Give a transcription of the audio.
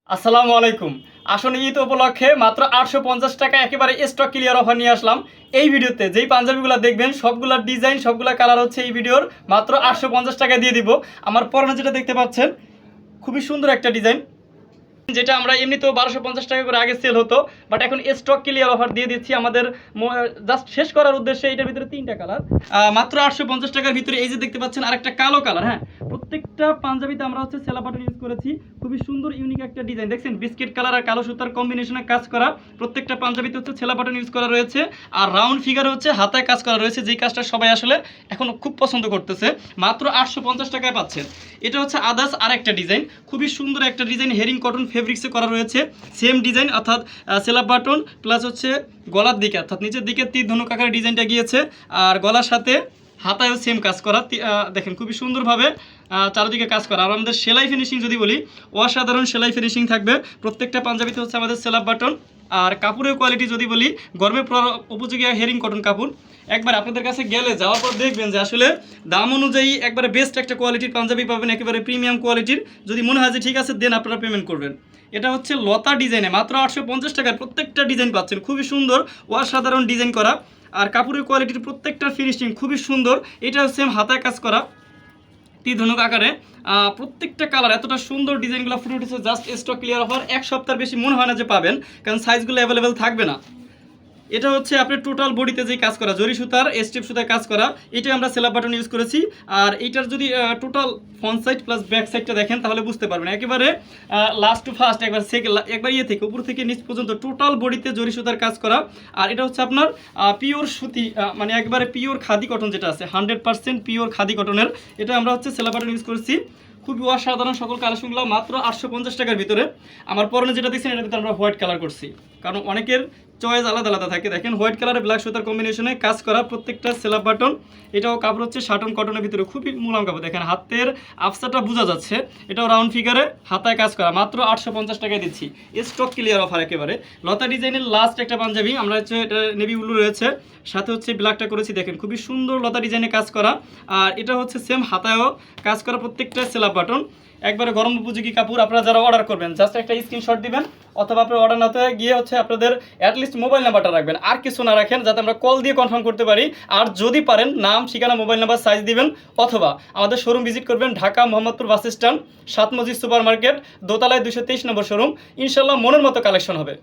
আসসালামু আলাইকুম। আসলে ঈদ উপলক্ষে মাত্র ৮৫০ টাকা একেবারে স্টক ক্লিয়ার অফার নিয়ে আসলাম। এই ভিডিওতে যেই পাঞ্জাবিগুলো দেখবেন সবগুলার ডিজাইন সবগুলা কালার হচ্ছে এই ভিডিওর মাত্র ৮৫০ টাকা দিয়ে দিব। আমার পরনে যেটা দেখতে পাচ্ছেন খুবই সুন্দর একটা ডিজাইন, যেটা আমরা এমনিতেও ১২৫০ টাকা করে আগে সেল হতো, বাট এখন স্টক ক্লিয়ার অফার দিয়ে দিচ্ছি আমাদের জাস্ট শেষ করার উদ্দেশ্যে। এটার ভিতরে তিনটা কালার, মাত্র ৮৫০ টাকার ভিতরে। এই যে দেখতে পাচ্ছেন আরেকটা কালো কালার। হ্যাঁ, প্রত্যেকটা পাঞ্জাবিতে আমরা হচ্ছে সেলা বাটন ইউজ করেছি। খুবই সুন্দর ইউনিক একটা ডিজাইন, দেখছেন বিস্কিট কালার আর কালো সুতার কম্বিনেশনে কাজ করা। প্রত্যেকটা পাঞ্জাবিতে হচ্ছে সেলা বাটন ইউজ করা রয়েছে, আর রাউন্ড ফিগার হচ্ছে হাতায় কাজ করা রয়েছে, যেই কাজটা সবাই আসলে এখন খুব পছন্দ করতেছে। মাত্র ৮৫০ টাকায় পাচ্ছেন। এটা হচ্ছে আদার্স আরেকটা ডিজাইন, খুবই সুন্দর একটা ডিজাইন, হেরিং কটন ফেব্রিক্সে করা রয়েছে। সেম ডিজাইন অর্থাৎ সেলাপ বাটন প্লাস হচ্ছে গলার দিকে অর্থাৎ নিচের দিকে তীর ধনুক আকারের ডিজাইনটা গিয়েছে, আর গলার সাথে হাতায়ও সেম কাজ করা। দেখেন খুবই সুন্দরভাবে চারদিকে কাজ করা। আর আমাদের সেলাই ফিনিশিং যদি বলি, অসাধারণ সেলাই ফিনিশিং থাকবে। প্রত্যেকটা পাঞ্জাবিতে হচ্ছে আমাদের সেলাপ বাটন। আর কাপড়ের কোয়ালিটি যদি বলি, গরমে পরার উপযোগী হেরিং কটন কাপড়। একবার আপনাদের কাছে গেলে যাওয়ার পর দেখবেন যে আসলে দাম অনুযায়ী একবারে বেস্ট একটা কোয়ালিটির পাঞ্জাবি পাবেন, একেবারে প্রিমিয়াম কোয়ালিটির। যদি মনে হয় যে ঠিক আছে দেন, আপনারা পেমেন্ট করবেন। এটা হচ্ছে লতা ডিজাইনে মাত্র ৮৫০ টাকার প্রত্যেকটা ডিজাইন পাচ্ছেন, খুবই সুন্দর অসাধারণ ডিজাইন করা। আর কাপড়ের কোয়ালিটির প্রত্যেকটা ফিনিশিং খুবই সুন্দর। এটা সেম হাতায় কাজ করা তীর ধনুক আকারে। প্রত্যেকটা কালার এতটা সুন্দর ডিজাইনগুলো ফুটে উঠেছে। জাস্ট স্টক ক্লিয়ার অফার, এক সপ্তাহের বেশি মনে হয় না যে পাবেন, কারণ সাইজগুলো অ্যাভেলেবেল থাকবে না। এটা হচ্ছে আপনার টোটাল বডিতে যে কাজ করা জরি সুতার স্ট্রিপ সুতায় কাজ করা, এটা আমরা সেলাপ বাটন ইউজ করেছি। আর এইটার যদি total front side plus back সাইডটা দেখেন তাহলে বুঝতে পারবেন একেবারে লাস্ট টু ফার্স্ট একবার ইয়ে থেকে উপর থেকে নিচ পর্যন্ত টোটাল বডিতে জরি সুতার কাজ করা। আর এটা হচ্ছে আপনার পিওর সুতি, মানে একবারে পিওর খাদি কটন যেটা আছে 100% পিওর খাদি কটনের। এটা আমরা হচ্ছে সেলাপ বাটন ইউজ করেছি। খুবই অসাধারণ সকল কালেকশনগুলো মাত্র ৮৫০ টাকার ভিতরে। আমার পরনে যেটা দেখছেন এটার ভিতরে আমরা হোয়াইট কালার করছি, কারণ অনেকের চয়েস আলাদা আলাদা থাকে। দেখেন হোয়াইট কালারে ব্ল্যাক সুতার কম্বিনেশনে কাজ করা প্রত্যেকটা সেলাপ বাটন। এটাও কাপড় হচ্ছে শাটন কটনের ভিতরে, খুবই মুলাম কাপড়। দেখেন হাতের আফসাটা বোঝা যাচ্ছে। এটাও রাউন্ড ফিগারে হাতায় কাজ করা, মাত্র ৮৫০ টাকায় দিচ্ছি। স্টক ক্লিয়ার অফার একেবারে। লতা ডিজাইনের লাস্ট একটা পাঞ্জাবি আমরা হচ্ছে, এটা নেভি ব্লু রয়েছে, সাথে হচ্ছে ব্ল্যাকটা করেছি। দেখেন খুবই সুন্দর লতা ডিজাইনে কাজ করা। আর এটা হচ্ছে সেম হাতায়ও কাজ করা প্রত্যেকটা সেলাপ বাটন। একবারে গরম উপযোগী কাপড়। আপনারা যারা অর্ডার করবেন জাস্ট একটা স্ক্রিনশট দিবেন, অথবা আপনার অর্ডার নাতে গিয়ে হচ্ছে আপনাদের অ্যাটলিস্ট মোবাইল নাম্বারটা রাখবেন, আর কিছু না রাখেন, যাতে আমরা কল দিয়ে কনফার্ম করতে পারি। আর যদি পারেন নাম, ঠিকানা, মোবাইল নাম্বার, সাইজ দিবেন, অথবা আমাদের শোরুম ভিজিট করবেন, ঢাকা মোহাম্মদপুর বাস স্ট্যান্ড, 7 মসজিদ সুপার মার্কেট, দোতলায় 223 নম্বর শোরুম। ইনশাল্লাহ মনের মতো কালেকশন হবে।